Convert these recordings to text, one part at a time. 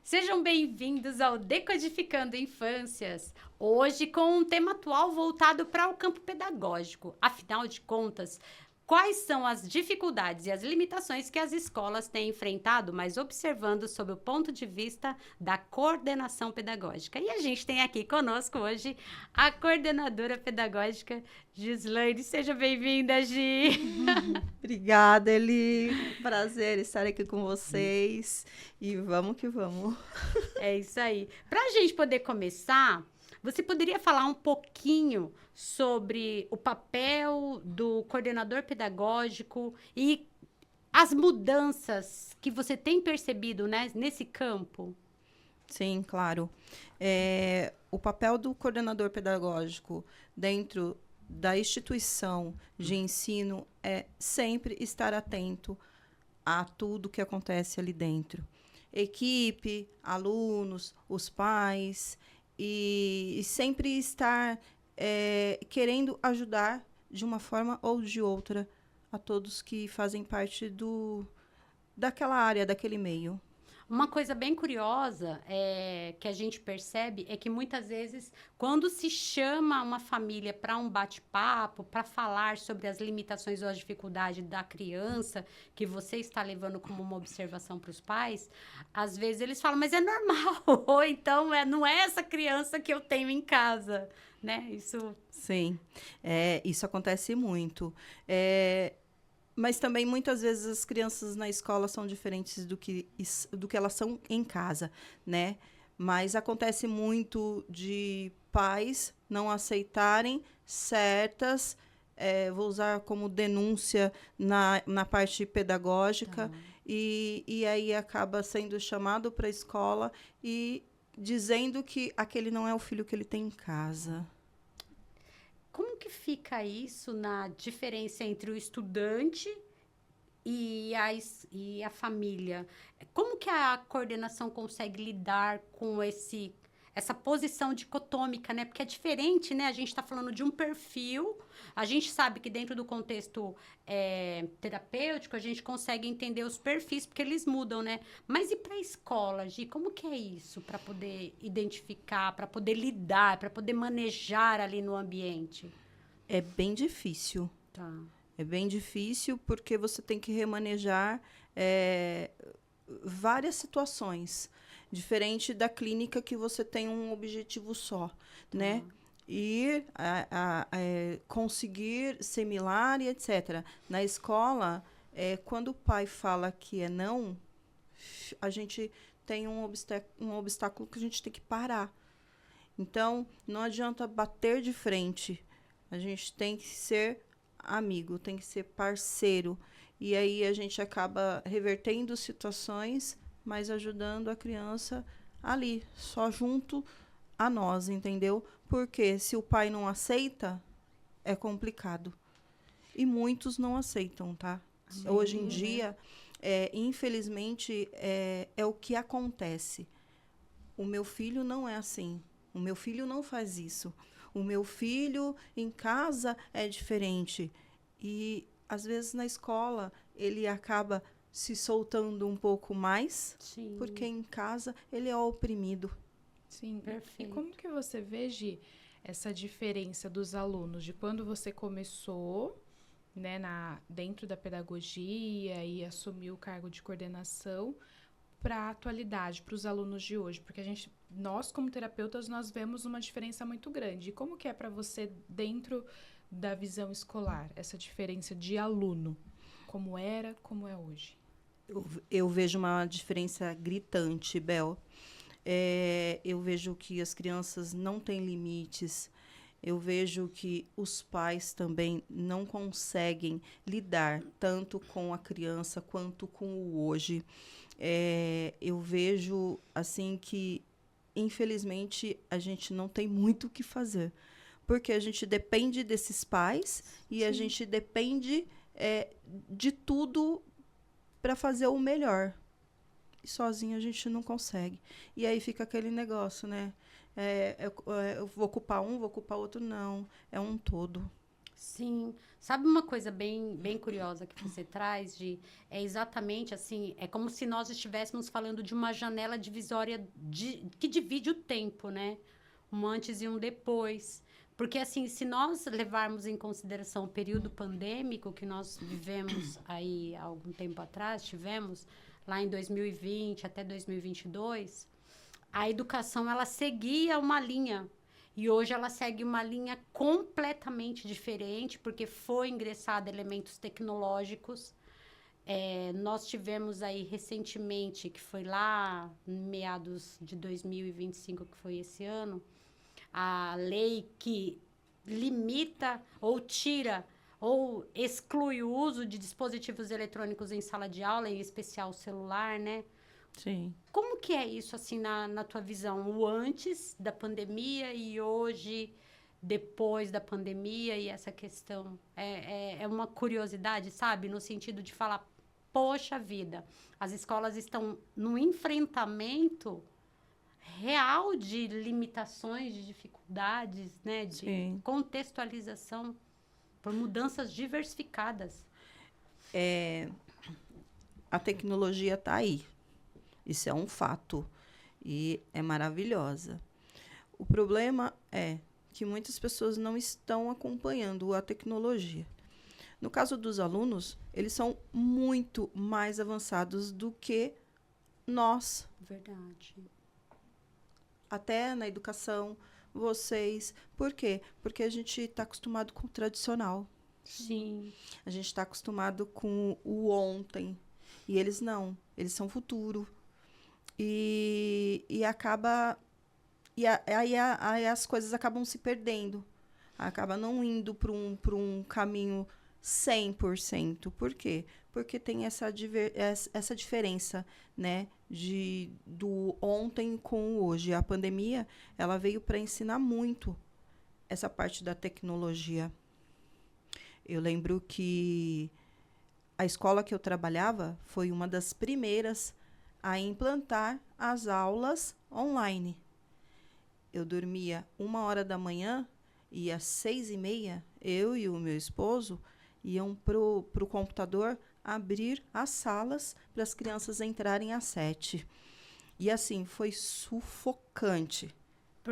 Sejam bem-vindos ao Decodificando Infâncias. Hoje com um tema atual voltado para o campo pedagógico. Afinal de contas, quais são as dificuldades e as limitações que as escolas têm enfrentado, mas observando sob o ponto de vista da coordenação pedagógica. E a gente tem aqui conosco hoje a coordenadora pedagógica Gislaine. Seja bem-vinda, Gi! Obrigada, Eli. Prazer estar aqui com vocês. E vamos que vamos. É isso aí. Para a gente poder começar, você poderia falar um pouquinho sobre o papel do coordenador pedagógico e as mudanças que você tem percebido, né, nesse campo? Sim, claro. O papel do coordenador pedagógico dentro da instituição de ensino é sempre estar atento a tudo que acontece ali dentro. Equipe, alunos, os pais, e sempre estar querendo ajudar de uma forma ou de outra a todos que fazem parte daquela área, daquele meio. Uma coisa bem curiosa que a gente percebe é que muitas vezes, quando se chama uma família para um bate-papo, para falar sobre as limitações ou as dificuldades da criança, que você está levando como uma observação para os pais, às vezes eles falam, mas é normal, ou então não é essa criança que eu tenho em casa, né? Isso. Sim, isso acontece muito. Mas também, muitas vezes, as crianças na escola são diferentes do que elas são em casa, né? Mas acontece muito de pais não aceitarem certas, vou usar como denúncia na parte pedagógica, Tá. e aí acaba sendo chamado para a escola e dizendo que aquele não é o filho que ele tem em casa. Como que fica isso na diferença entre o estudante e a família? Como que a coordenação consegue lidar com essa posição dicotômica, né? Porque é diferente, né? A gente está falando de um perfil, a gente sabe que dentro do contexto terapêutico a gente consegue entender os perfis, porque eles mudam, né? Mas e para a escola, Gi? Como que é isso para poder identificar, para poder lidar, para poder manejar ali no ambiente? É bem difícil. Tá. É bem difícil porque você tem que remanejar várias situações, diferente da clínica que você tem um objetivo só, né? Ir conseguir similar e etc. Na escola, quando o pai fala que é não, a gente tem um obstáculo que a gente tem que parar. Então, não adianta bater de frente. A gente tem que ser amigo, tem que ser parceiro. E aí a gente acaba revertendo situações, mas ajudando a criança ali, só junto a nós, entendeu? Porque se o pai não aceita, é complicado. E muitos não aceitam, tá? Hoje em dia, infelizmente, é o que acontece. O meu filho não é assim. O meu filho não faz isso. O meu filho em casa é diferente. E, às vezes, na escola, ele acaba se soltando um pouco mais, porque Sim, em casa ele é oprimido. Sim, e perfeito. como que você vê, Gi, essa diferença dos alunos de quando você começou, né, dentro da pedagogia e assumiu o cargo de coordenação para a atualidade, para os alunos de hoje? Porque nós como terapeutas, nós vemos uma diferença muito grande. E como que é para você dentro da visão escolar, essa diferença de aluno? Como era, como é hoje? Eu vejo uma diferença gritante, Bel. Eu vejo que as crianças não têm limites. Eu vejo que os pais também não conseguem lidar tanto com a criança quanto com o hoje. Eu vejo assim que, infelizmente, a gente não tem muito o que fazer, porque a gente depende desses pais e a Sim. gente depende de tudo para fazer o melhor. E sozinho a gente não consegue. E aí fica aquele negócio, né? Eu vou culpar um, vou culpar outro. Não, é um todo. Sim. Sabe uma coisa bem curiosa que você traz, é exatamente assim, é como se nós estivéssemos falando de uma janela divisória que divide o tempo, né? Um antes e um depois. Porque, assim, se nós levarmos em consideração o período pandêmico que nós vivemos aí há algum tempo atrás, tivemos lá em 2020 até 2022, a educação, ela seguia uma linha. E hoje ela segue uma linha completamente diferente, porque foi ingressado elementos tecnológicos. Nós tivemos aí recentemente, que foi lá em meados de 2025, que foi esse ano, a lei que limita ou tira ou exclui o uso de dispositivos eletrônicos em sala de aula, em especial o celular, né? Sim. Como que é isso, assim, na tua visão? O antes da pandemia e hoje, depois da pandemia e essa questão? É uma curiosidade, sabe? No sentido de falar, poxa vida, as escolas estão num enfrentamento real de limitações, de dificuldades, né? De Sim. contextualização por mudanças diversificadas. A tecnologia está aí. Isso é um fato. E é maravilhosa. O problema é que muitas pessoas não estão acompanhando a tecnologia. No caso dos alunos, eles são muito mais avançados do que nós. Verdade. Até na educação, vocês. Por quê? Porque a gente está acostumado com o tradicional. Sim. A gente está acostumado com o ontem. E eles não. Eles são futuro. E acaba. Aí as coisas acabam se perdendo. Acaba não indo para um caminho 100%. Por quê? Porque tem essa diferença, né, do ontem com o hoje. A pandemia, ela veio para ensinar muito essa parte da tecnologia. Eu lembro que a escola que eu trabalhava foi uma das primeiras a implantar as aulas online. Eu dormia 1h e às 6h30, eu e o meu esposo iam pro computador abrir as salas para as crianças entrarem às 7h. E assim, foi sufocante.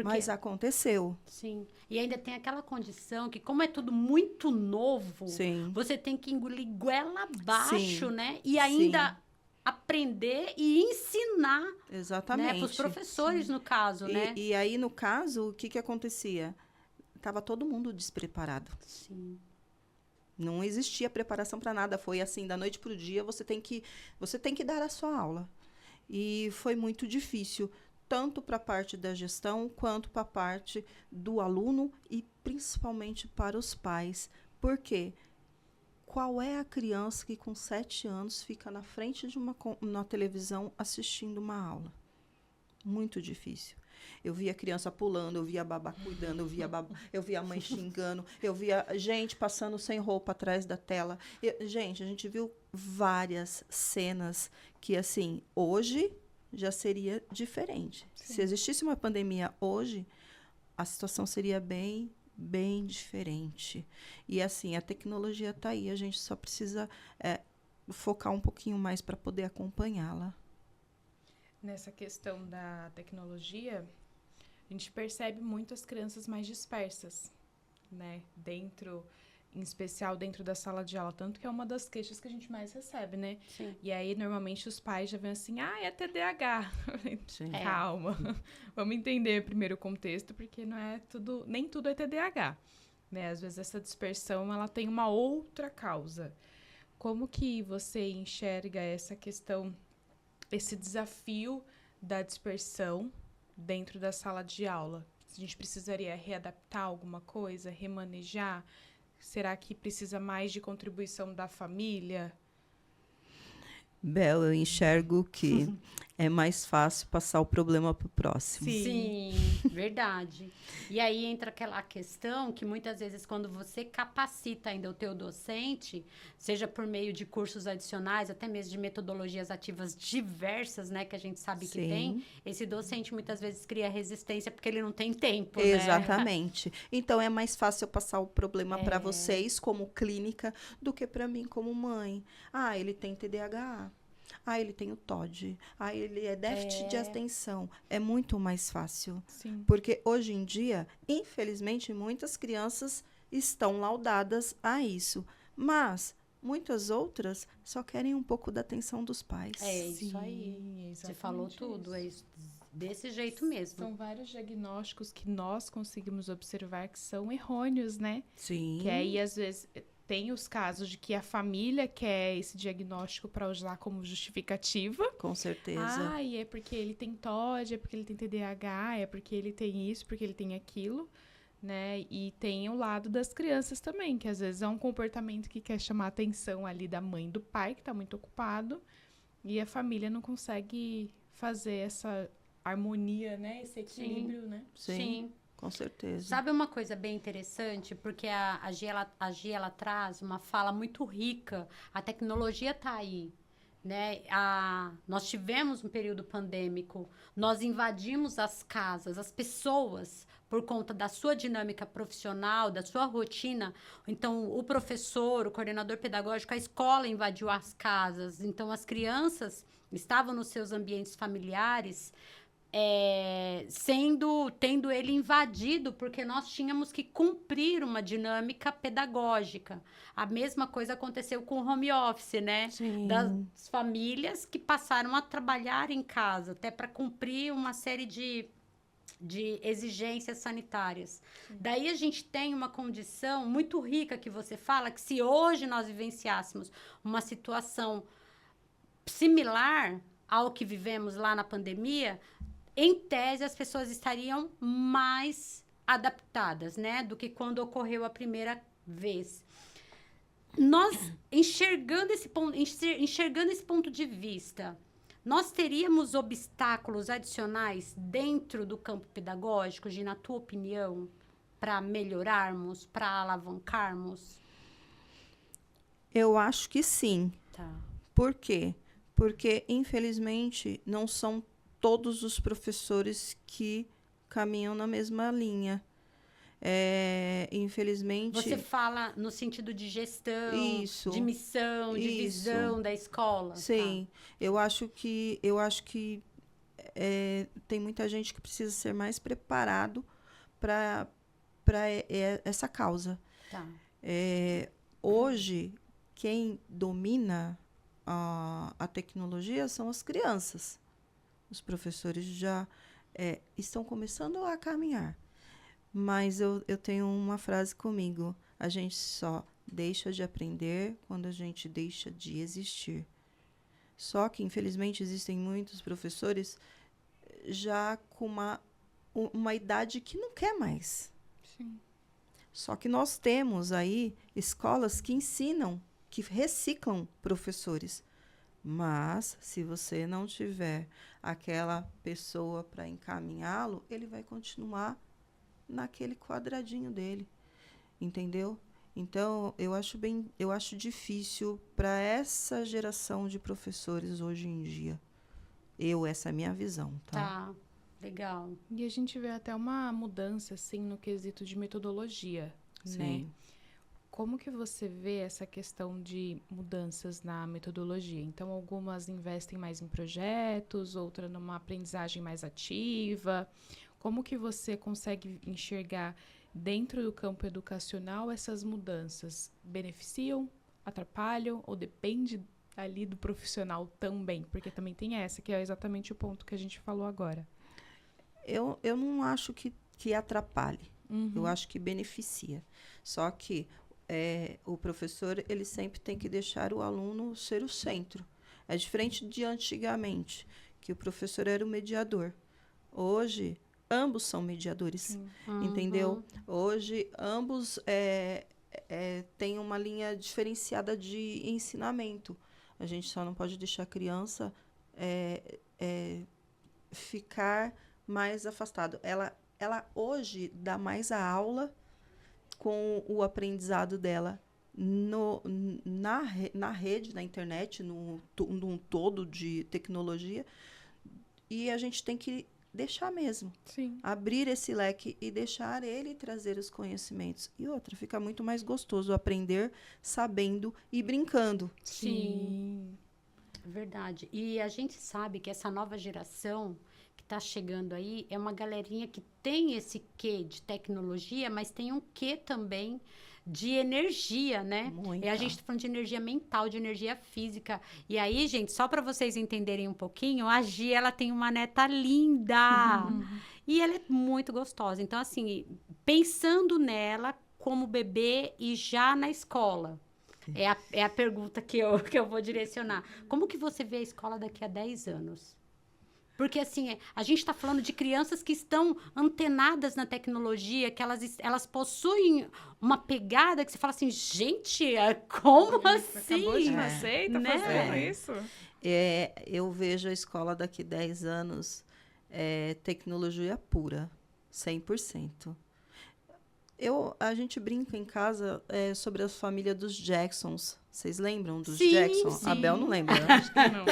Mas aconteceu. Sim. E ainda tem aquela condição que, como é tudo muito novo, Sim. você tem que engolir goela abaixo, Sim. né? E ainda Sim. aprender e ensinar, Exatamente. né? Para os professores, no caso, né? E aí, no caso, o que acontecia? Tava todo mundo despreparado. Sim. Não existia preparação para nada. Foi assim, da noite para o dia, você tem que dar a sua aula. E foi muito difícil, tanto para a parte da gestão, quanto para a parte do aluno e principalmente para os pais. Por quê? Qual é a criança que com 7 anos fica na frente de uma televisão assistindo uma aula? Muito difícil. Eu via a criança pulando, eu via a babá cuidando, eu via a mãe xingando, eu via gente passando sem roupa atrás da tela. Gente, a gente viu várias cenas que, assim, hoje já seria diferente. Sim. Se existisse uma pandemia hoje, a situação seria bem diferente. E, assim, a tecnologia está aí, a gente só precisa focar um pouquinho mais para poder acompanhá-la. Nessa questão da tecnologia, a gente percebe muito as crianças mais dispersas, né? Em especial dentro da sala de aula. Tanto que é uma das queixas que a gente mais recebe, né? Sim. E aí, normalmente, os pais já vêm assim, é TDAH. Sim. Calma. Vamos entender primeiro o contexto, porque nem tudo é TDAH, né? Às vezes, essa dispersão, ela tem uma outra causa. Como que você enxerga essa questão, esse desafio da dispersão dentro da sala de aula? A gente precisaria readaptar alguma coisa, remanejar? Será que precisa mais de contribuição da família? Bel, eu enxergo que é mais fácil passar o problema para o próximo. Sim, verdade. E aí entra aquela questão que muitas vezes quando você capacita ainda o teu docente, seja por meio de cursos adicionais, até mesmo de metodologias ativas diversas, né, que a gente sabe que tem, esse docente muitas vezes cria resistência porque ele não tem tempo, né? Exatamente. Então, é mais fácil eu passar o problema para vocês, como clínica, do que para mim, como mãe. Ah, ele tem TDAH. Ah, ele tem o TOD. Ah, ele é déficit de atenção. É muito mais fácil. Sim. Porque hoje em dia, infelizmente, muitas crianças estão laudadas a isso. Mas muitas outras só querem um pouco da atenção dos pais. É isso aí. Você falou tudo, é isso, desse jeito mesmo. São vários diagnósticos que nós conseguimos observar que são errôneos, né? Sim. Que aí, às vezes, tem os casos de que a família quer esse diagnóstico para usar como justificativa. Com certeza. Ah, e é porque ele tem TOD, é porque ele tem TDAH, é porque ele tem isso, porque ele tem aquilo, né? E tem o lado das crianças também, que às vezes é um comportamento que quer chamar a atenção ali da mãe e do pai, que está muito ocupado, e a família não consegue fazer essa harmonia, né? Esse equilíbrio, né? Sim. Com certeza. Sabe uma coisa bem interessante? Porque a Gia, ela traz uma fala muito rica. A tecnologia está aí, né? Nós tivemos um período pandêmico. Nós invadimos as casas, as pessoas, por conta da sua dinâmica profissional, da sua rotina. Então, o professor, o coordenador pedagógico, a escola invadiu as casas. Então, as crianças estavam nos seus ambientes familiares, tendo ele invadido, porque nós tínhamos que cumprir uma dinâmica pedagógica. A mesma coisa aconteceu com o home office, né? Sim. Das famílias que passaram a trabalhar em casa, até para cumprir uma série de exigências sanitárias. Daí a gente tem uma condição muito rica que você fala, que se hoje nós vivenciássemos uma situação similar ao que vivemos lá na pandemia, em tese, as pessoas estariam mais adaptadas, né? Do que quando ocorreu a primeira vez. Nós, enxergando esse ponto de vista, nós teríamos obstáculos adicionais dentro do campo pedagógico, Gi, na tua opinião, para melhorarmos, para alavancarmos? Eu acho que sim. Tá. Por quê? Porque, infelizmente, não são todos os professores que caminham na mesma linha. Infelizmente... Você fala no sentido de gestão, Isso, de missão, de visão da escola. Sim, tá. Eu acho que tem muita gente que precisa ser mais preparado para essa causa. Tá. Hoje, quem domina a tecnologia são as crianças. Os professores já estão começando a caminhar. Mas eu tenho uma frase comigo. A gente só deixa de aprender quando a gente deixa de existir. Só que, infelizmente, existem muitos professores já com uma idade que não quer mais. Sim. Só que nós temos aí escolas que ensinam, que reciclam professores. Mas, se você não tiver aquela pessoa para encaminhá-lo, ele vai continuar naquele quadradinho dele, entendeu? Então, eu acho difícil para essa geração de professores hoje em dia. Essa é a minha visão, tá? Tá, legal. E a gente vê até uma mudança, assim, no quesito de metodologia, né? Como que você vê essa questão de mudanças na metodologia? Então, algumas investem mais em projetos, outras numa aprendizagem mais ativa. Como que você consegue enxergar dentro do campo educacional essas mudanças? Beneficiam, atrapalham ou depende ali do profissional também? Porque também tem essa, que é exatamente o ponto que a gente falou agora. Eu não acho que atrapalhe. Eu acho que beneficia. Só que o professor, ele sempre tem que deixar o aluno ser o centro. É diferente de antigamente, que o professor era o mediador. Hoje, ambos são mediadores, entendeu? Hoje, ambos têm uma linha diferenciada de ensinamento. A gente só não pode deixar a criança ficar mais afastado. Ela hoje dá mais a aula com o aprendizado dela na rede, na internet, num todo de tecnologia, e a gente tem que deixar mesmo. Sim. Abrir esse leque e deixar ele trazer os conhecimentos. E outra, fica muito mais gostoso aprender sabendo e brincando. Sim. Verdade. E a gente sabe que essa nova geração que está chegando aí é uma galerinha que tem esse quê de tecnologia, mas tem um quê também de energia, né? Muita. E a gente está falando de energia mental, de energia física. E aí, gente, só para vocês entenderem um pouquinho, a Gi, ela tem uma neta linda. E ela é muito gostosa. Então, assim, pensando nela como bebê e já na escola, é a pergunta que eu vou direcionar. Como que você vê a escola daqui a 10 anos? Porque, assim, a gente está falando de crianças que estão antenadas na tecnologia, que elas possuem uma pegada que você fala assim, gente, como assim? Acabou de nascer e tá Né? fazendo isso? Eu vejo a escola daqui 10 anos tecnologia pura, 100%. A gente brinca em casa sobre a família dos Jacksons. Vocês lembram dos Sim, Jackson? sim. A Bel não lembra. Acho que não.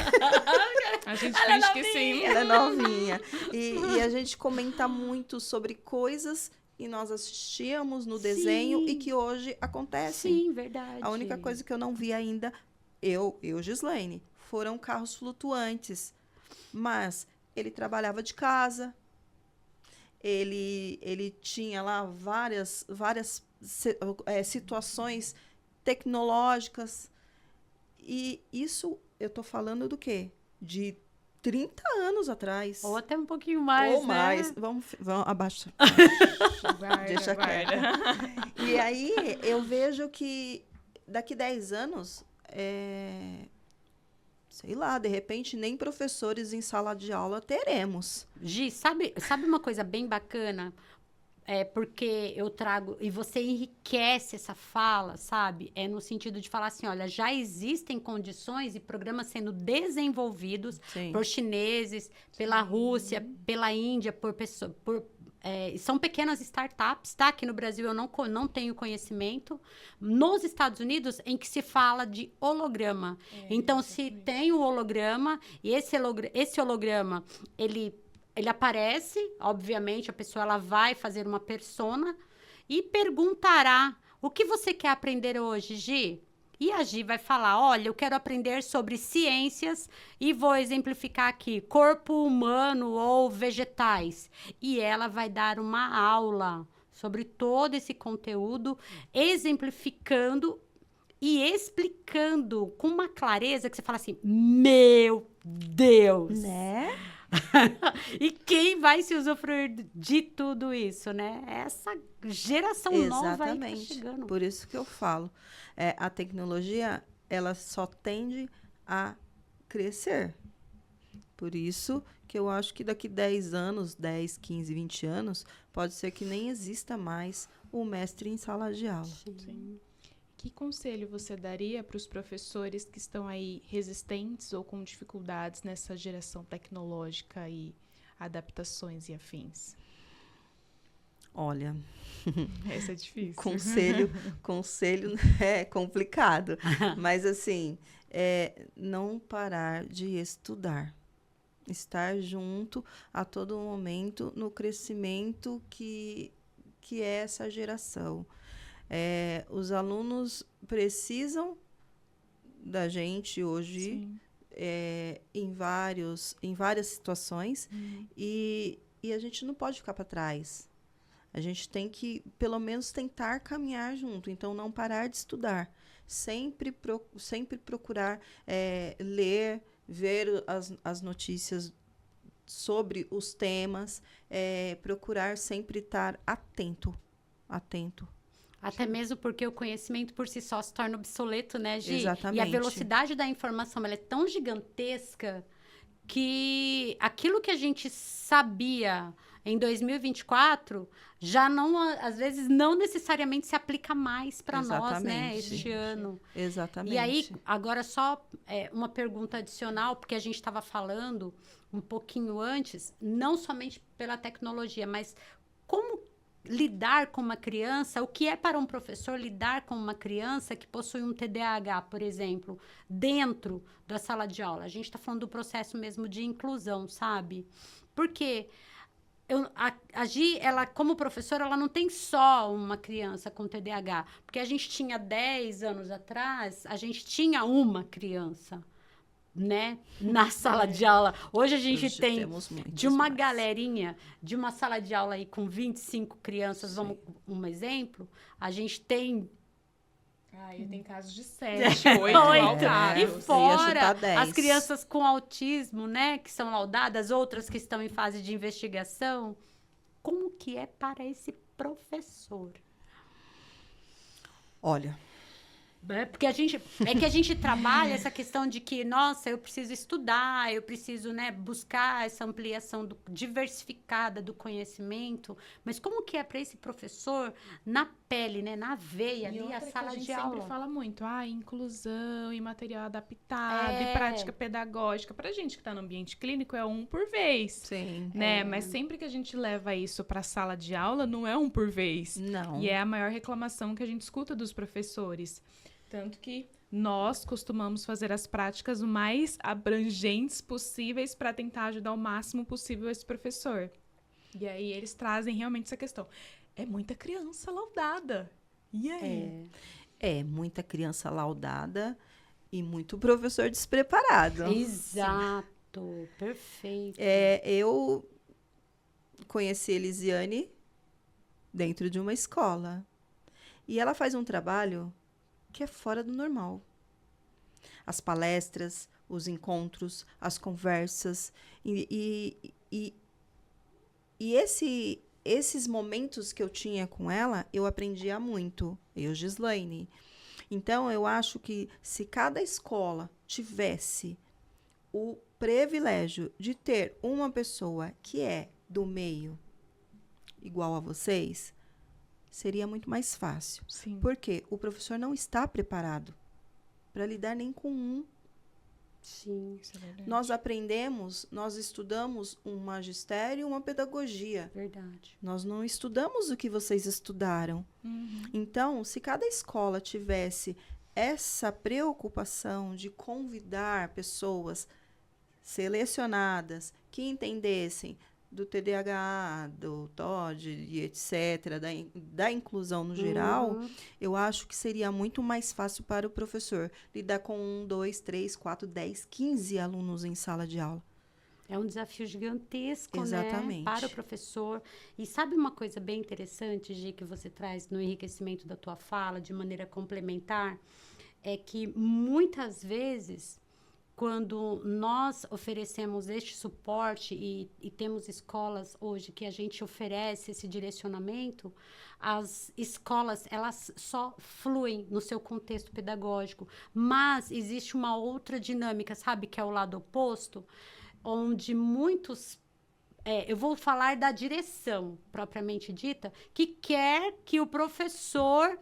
A gente finge que sim. Ela é novinha. E a gente comenta muito sobre coisas que nós assistíamos no desenho e que hoje acontecem. Sim, verdade. A única coisa que eu não vi ainda, Gislaine, foram carros flutuantes. Mas ele trabalhava de casa, ele tinha lá várias situações tecnológicas. E isso, eu estou falando do quê? De 30 anos atrás. Ou até um pouquinho mais, Ou né? mais. Vamos abaixo. Deixa quieto. E aí, eu vejo que daqui 10 anos, sei lá, de repente, nem professores em sala de aula teremos. Gi, sabe uma coisa bem bacana? Porque eu trago, e você enriquece essa fala, sabe? No sentido de falar assim, olha, já existem condições e programas sendo desenvolvidos Sim. por chineses, pela Rússia, pela Índia, são pequenas startups, tá? Aqui no Brasil eu não tenho conhecimento. Nos Estados Unidos, em que se fala de holograma. Então, se tem o holograma, e esse holograma, ele aparece, obviamente, a pessoa ela vai fazer uma persona e perguntará, o que você quer aprender hoje, Gi? E a Gi vai falar, olha, eu quero aprender sobre ciências e vou exemplificar aqui, corpo humano ou vegetais. E ela vai dar uma aula sobre todo esse conteúdo, exemplificando e explicando com uma clareza que você fala assim, meu Deus! Né? E quem vai se usufruir de tudo isso, né? Essa geração nova aí que tá chegando. Por isso que eu falo. A tecnologia, ela só tende a crescer. Por isso que eu acho que daqui 10 anos, 10, 15, 20 anos, pode ser que nem exista mais o mestre em sala de aula. Sim. Que conselho você daria para os professores que estão aí resistentes ou com dificuldades nessa geração tecnológica e adaptações e afins? Olha, Essa é difícil. Conselho é complicado, mas assim, não parar de estudar, estar junto a todo momento no crescimento que é essa geração. Os alunos precisam da gente hoje em várias situações e a gente não pode ficar para trás. A gente tem que, pelo menos, tentar caminhar junto. Então, não parar de estudar. Sempre procurar ler, ver as notícias sobre os temas. Procurar sempre estar atento. Até mesmo porque o conhecimento por si só se torna obsoleto, né, Gi? Exatamente. E a velocidade da informação ela é tão gigantesca que aquilo que a gente sabia em 2024, já não, às vezes, não necessariamente se aplica mais para nós, né, Exatamente. este ano. Exatamente. E aí, agora só uma pergunta adicional, porque a gente estava falando um pouquinho antes, não somente pela tecnologia, mas como lidar com uma criança, o que é para um professor lidar com uma criança que possui um TDAH, por exemplo, dentro da sala de aula? A gente está falando do processo mesmo de inclusão, sabe? Porque a Gi, ela, como professora, ela não tem só uma criança com TDAH. Porque a gente tinha 10 anos atrás, a gente tinha uma criança, né? Na sala de aula. Hoje a gente Hoje tem temos muitas de uma mais. galerinha, de uma sala de aula aí com 25 crianças, vamos, um exemplo, a gente tem Aí tem casos de 7, 8 Oito. laudados. E você ia fora chutar 10. as crianças com autismo, né, que são laudadas, outras que estão em fase de investigação. Como que é para esse professor? Olha, Porque a gente trabalha essa questão de que, nossa, eu preciso estudar, eu preciso, né, buscar essa ampliação diversificada do conhecimento, mas como que é para esse professor na pele, né, na veia, E ali, outra a que sala gente de sempre aula? fala muito, inclusão e material adaptado É. e prática pedagógica. Pra gente que tá no ambiente clínico, é um por vez. sim. Né? Mas sempre que a gente leva isso pra sala de aula, não é um por vez. Não. E é a maior reclamação que a gente escuta dos professores. Tanto que nós costumamos fazer as práticas o mais abrangentes possíveis para tentar ajudar o máximo possível esse professor. E aí eles trazem realmente essa questão. É muita criança laudada. E aí? É muita criança laudada e muito professor despreparado. Exato, perfeito. Eu conheci Elisiane dentro de uma escola. E ela faz um trabalho que é fora do normal. As palestras, os encontros, as conversas. E esses momentos que eu tinha com ela, eu aprendia muito. Eu, Gislaine. Então, eu acho que se cada escola tivesse o privilégio de ter uma pessoa que é do meio igual a vocês, seria muito mais fácil. Sim. Porque o professor não está preparado para lidar nem com um. Sim, Isso é verdade. Nós estudamos um magistério e uma pedagogia. verdade. Nós não estudamos o que vocês estudaram. Uhum. Então, se cada escola tivesse essa preocupação de convidar pessoas selecionadas que entendessem do TDAH, do TOD e etc., da inclusão no geral, Uhum. eu acho que seria muito mais fácil para o professor lidar com 1, 2, 3, 4, 10, 15 alunos em sala de aula. É um desafio gigantesco, Exatamente. né, para o professor. E sabe uma coisa bem interessante, Gi, que você traz no enriquecimento da tua fala, de maneira complementar? É que muitas vezes, quando nós oferecemos este suporte e temos escolas hoje que a gente oferece esse direcionamento, as escolas, elas só fluem no seu contexto pedagógico. Mas existe uma outra dinâmica, sabe, que é o lado oposto, onde muitos... eu vou falar da direção, propriamente dita, que quer que o professor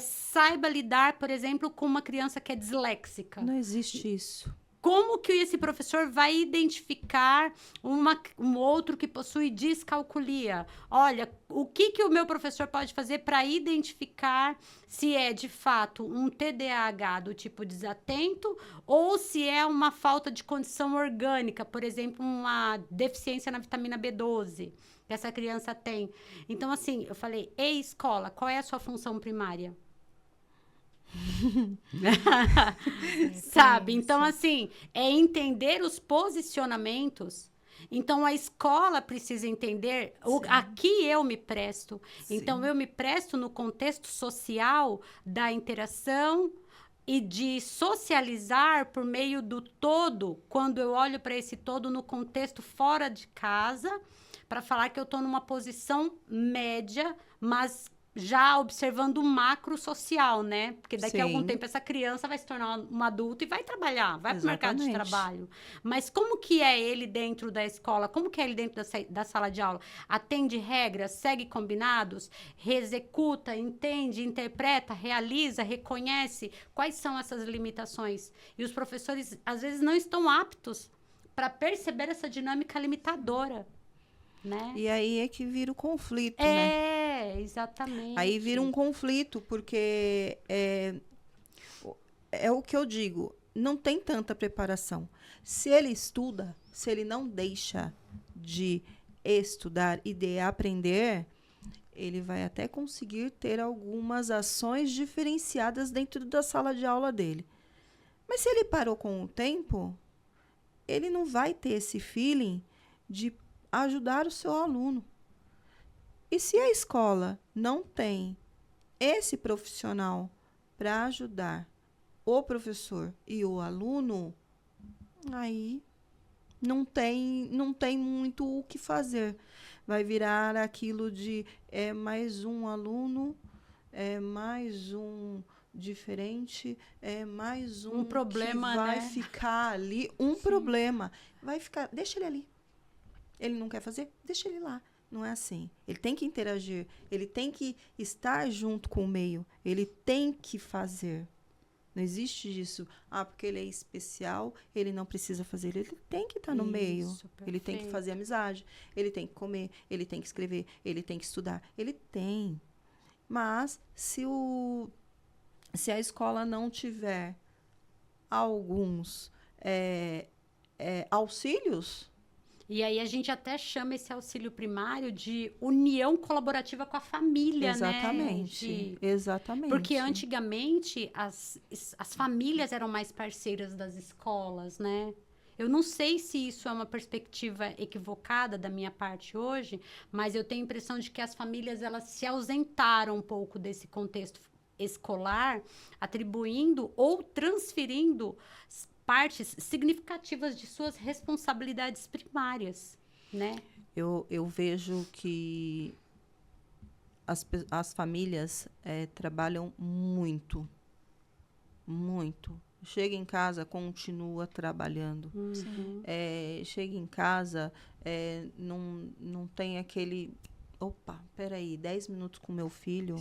saiba lidar, por exemplo, com uma criança que é disléxica. Não existe isso. Como que esse professor vai identificar um outro que possui discalculia? Olha, o que o meu professor pode fazer para identificar se é, de fato, um TDAH do tipo desatento ou se é uma falta de condição orgânica, por exemplo, uma deficiência na vitamina B12 que essa criança tem. Então, assim, eu falei, ei, escola, qual é a sua função primária? Sabe? Então, assim, é entender os posicionamentos. Então, a escola precisa entender aqui eu me presto. Sim. Então, eu me presto no contexto social da interação e de socializar por meio do todo, quando eu olho para esse todo no contexto fora de casa, para falar que eu estou numa posição média, mas já observando o macro social, né? Porque daqui a algum Sim. tempo essa criança vai se tornar uma adulta e vai trabalhar, vai para o mercado de Exatamente. trabalho. Mas como que é ele dentro da escola? Como que é ele dentro da sala de aula? Atende regras, segue combinados, executa, entende, interpreta, realiza, reconhece? Quais são essas limitações? E os professores, às vezes, não estão aptos para perceber essa dinâmica limitadora, né? E aí é que vira o conflito, né? Exatamente. Aí vira um conflito, porque é o que eu digo, não tem tanta preparação. Se ele estuda, se ele não deixa de estudar e de aprender, ele vai até conseguir ter algumas ações diferenciadas dentro da sala de aula dele. Mas se ele parou com o tempo, ele não vai ter esse feeling de ajudar o seu aluno. E se a escola não tem esse profissional para ajudar o professor e o aluno, aí não tem muito o que fazer. Vai virar aquilo de mais um aluno, mais um diferente, mais um problema, que vai né? ficar ali, problema. Vai ficar, deixa ele ali. Ele não quer fazer? Deixa ele lá. Não é assim. Ele tem que interagir, ele tem que estar junto com o meio, ele tem que fazer. Não existe isso. Porque ele é especial, ele não precisa fazer. Ele tem que estar no meio. Ele tem que fazer amizade, ele tem que comer, ele tem que escrever, ele tem que estudar. Ele tem. Mas se a escola não tiver alguns auxílios... E aí a gente até chama esse auxílio primário de união colaborativa com a família, Exatamente, né? exatamente. Porque antigamente as famílias eram mais parceiras das escolas, né? Eu não sei se isso é uma perspectiva equivocada da minha parte hoje, mas eu tenho a impressão de que as famílias elas se ausentaram um pouco desse contexto escolar, atribuindo ou transferindo partes significativas de suas responsabilidades primárias, né? Eu vejo que as famílias trabalham muito, muito. Chega em casa, continua trabalhando. Chega em casa, não tem aquele... Opa, peraí, 10 minutos com meu filho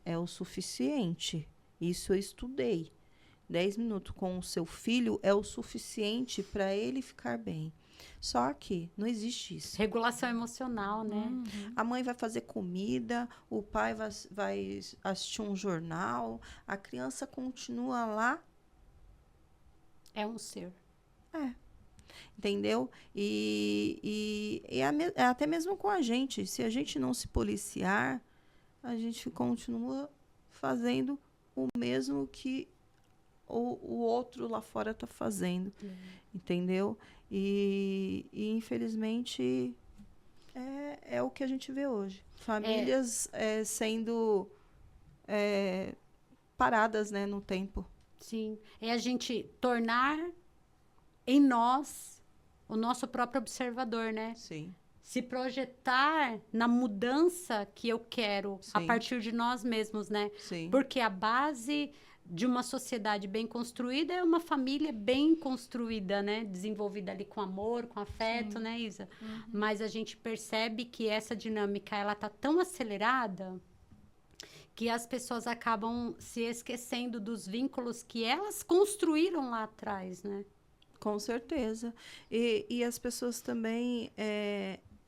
é o suficiente. Isso eu estudei. 10 minutos com o seu filho é o suficiente para ele ficar bem. Só que não existe isso. Regulação emocional, né? A mãe vai fazer comida, o pai vai assistir um jornal, a criança continua lá. É um ser. Entendeu? E até mesmo com a gente. Se a gente não se policiar, a gente continua fazendo o mesmo que o outro lá fora está fazendo, entendeu? E infelizmente é o que a gente vê hoje. Famílias sendo paradas, né, no tempo. Sim. É a gente tornar em nós o nosso próprio observador, né? Sim. Se projetar na mudança que eu quero a Sim. partir de nós mesmos, né? Sim. Porque a base de uma sociedade bem construída é uma família bem construída, né? Desenvolvida ali com amor, com afeto, né, Isa? Mas a gente percebe que essa dinâmica, ela tá tão acelerada que as pessoas acabam se esquecendo dos vínculos que elas construíram lá atrás, né? Com certeza. E as pessoas também,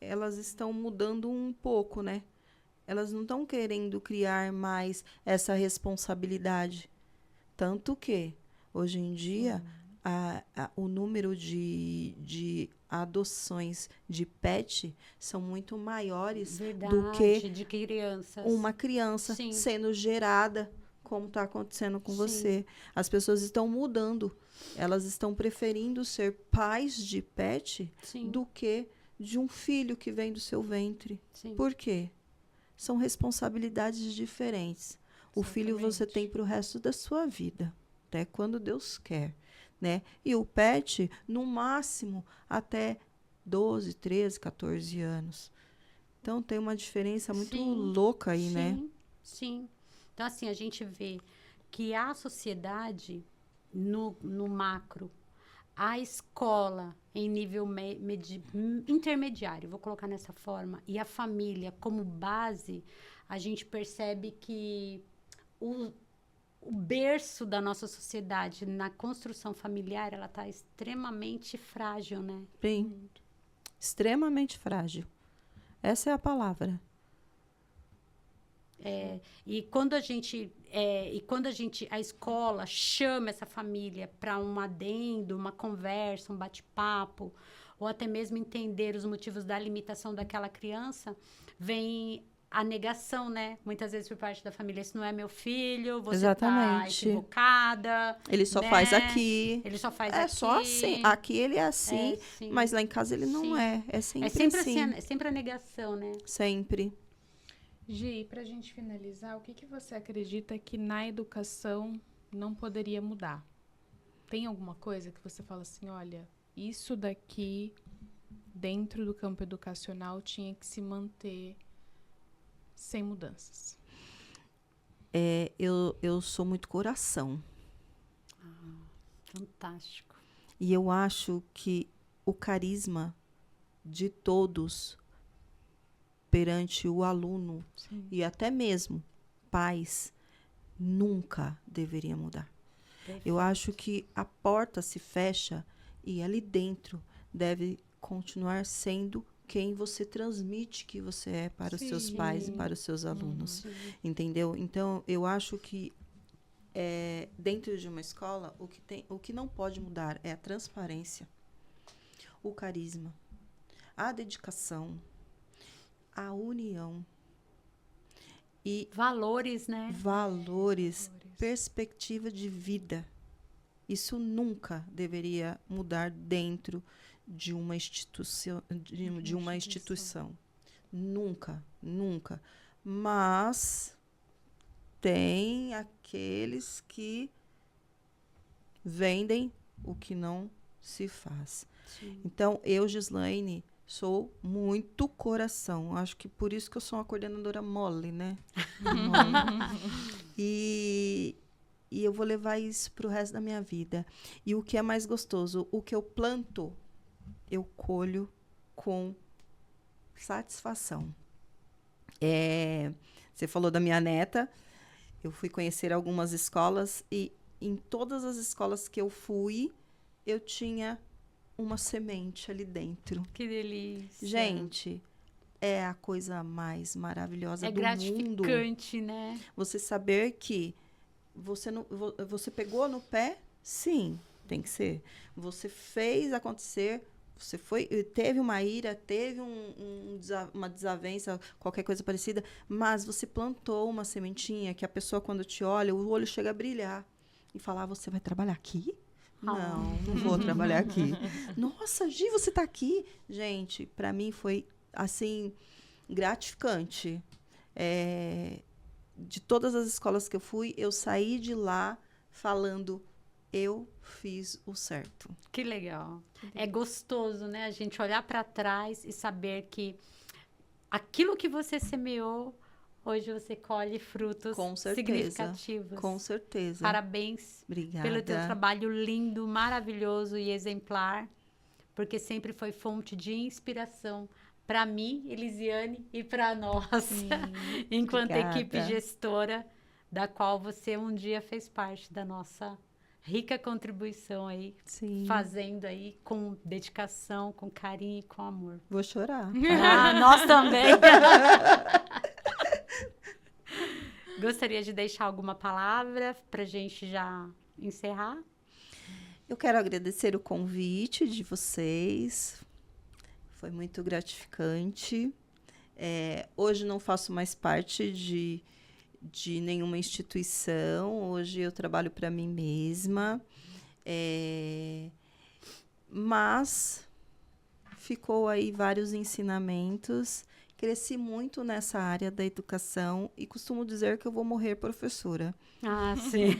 elas estão mudando um pouco, né? Elas não estão querendo criar mais essa responsabilidade. Tanto que, hoje em dia, o número de adoções de pet são muito maiores do que de crianças. uma criança Sim. sendo gerada, como está acontecendo com Sim. você. As pessoas estão mudando. Elas estão preferindo ser pais de pet Sim. do que de um filho que vem do seu ventre. Sim. Por quê? São responsabilidades diferentes. O filho você tem para o resto da sua vida, até quando Deus quer, né? E o pet, no máximo, até 12, 13, 14 anos. Então, tem uma diferença muito louca aí, né? Sim. Então, assim, a gente vê que a sociedade, no macro, a escola em nível intermediário, vou colocar nessa forma, e a família como base, a gente percebe que o berço da nossa sociedade na construção familiar, ela está extremamente frágil, né? Bem, extremamente frágil. Essa é a palavra. E quando a escola chama essa família para um adendo, uma conversa, um bate-papo, ou até mesmo entender os motivos da limitação daquela criança, vem a negação, né? Muitas vezes por parte da família, esse não é meu filho, você está Exatamente. equivocada. Ele só né? faz aqui. Ele só faz É aqui. só assim. Aqui ele é assim, sim. mas lá em casa ele não Sim. é. É sempre, assim, é sempre a negação, né? Sempre. Gi, para a gente finalizar, o que você acredita que na educação não poderia mudar? Tem alguma coisa que você fala assim, olha, isso daqui dentro do campo educacional tinha que se manter sem mudanças? Eu sou muito coração. Fantástico. E eu acho que o carisma de todos perante o aluno Sim. e até mesmo pais nunca deveria mudar. Perfeito. Eu acho que a porta se fecha e ali dentro deve continuar sendo quem você transmite que você é para os seus pais e para os seus alunos. Entendeu? Então, eu acho que dentro de uma escola, o que não pode mudar é a transparência, o carisma, a dedicação, a união e Valores, né? valores, perspectiva de vida. Isso nunca deveria mudar dentro de uma instituição, de uma instituição. Nunca, nunca. Mas tem aqueles que vendem o que não se faz. Sim. Então, eu, Gislaine, sou muito coração. Acho que por isso que eu sou uma coordenadora mole, né? E eu vou levar isso para o resto da minha vida. E o que é mais gostoso, o que eu planto, eu colho com satisfação. Você falou da minha neta. Eu fui conhecer algumas escolas e em todas as escolas que eu fui, eu tinha uma semente ali dentro. Que delícia. Gente, é a coisa mais maravilhosa do mundo. É gratificante, né? Você saber que você pegou no pé, sim, tem que ser. Você fez acontecer, você teve uma ira, teve uma desavença, qualquer coisa parecida, mas você plantou uma sementinha que a pessoa, quando te olha, o olho chega a brilhar e falar, você vai trabalhar aqui? Não vou trabalhar aqui. Nossa, Gi, você tá aqui? Gente, para mim foi, assim, gratificante. De todas as escolas que eu fui, eu saí de lá falando, eu fiz o certo. Que legal. É gostoso, né? A gente olhar para trás e saber que aquilo que você semeou, hoje você colhe frutos significativos. Com certeza. Parabéns. Obrigada. Pelo teu trabalho lindo, maravilhoso e exemplar, porque sempre foi fonte de inspiração para mim, Elisiane, e para nós, enquanto equipe gestora, da qual você um dia fez parte da nossa rica contribuição aí, fazendo aí com dedicação, com carinho e com amor. Vou chorar. Nós também. Gostaria de deixar alguma palavra para a gente já encerrar? Eu quero agradecer o convite de vocês. Foi muito gratificante. Hoje não faço mais parte de nenhuma instituição. Hoje eu trabalho para mim mesma. Mas ficou aí vários ensinamentos. Cresci muito nessa área da educação e costumo dizer que eu vou morrer professora. Ah, sim.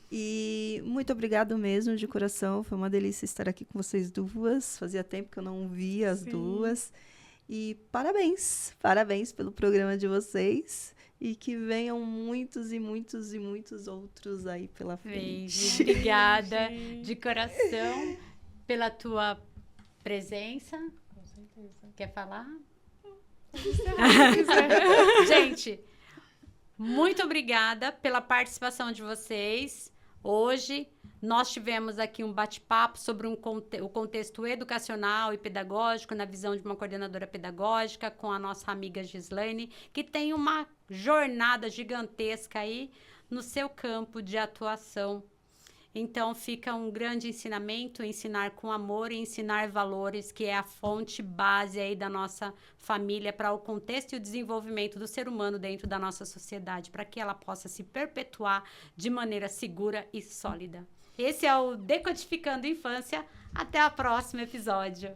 E muito obrigado mesmo, de coração. Foi uma delícia estar aqui com vocês duas. Fazia tempo que eu não via as duas. E parabéns pelo programa de vocês. E que venham muitos e muitos e muitos outros aí pela frente. Obrigada de coração pela tua presença. Com certeza. Quer falar? Se quiser. Gente, muito obrigada pela participação de vocês. Hoje nós tivemos aqui um bate-papo sobre o contexto educacional e pedagógico na visão de uma coordenadora pedagógica com a nossa amiga Gislaine, que tem uma jornada gigantesca aí no seu campo de atuação. Então, fica um grande ensinamento, ensinar com amor e ensinar valores, que é a fonte base aí da nossa família para o contexto e o desenvolvimento do ser humano dentro da nossa sociedade, para que ela possa se perpetuar de maneira segura e sólida. Esse é o Decodificando Infância. Até o próximo episódio.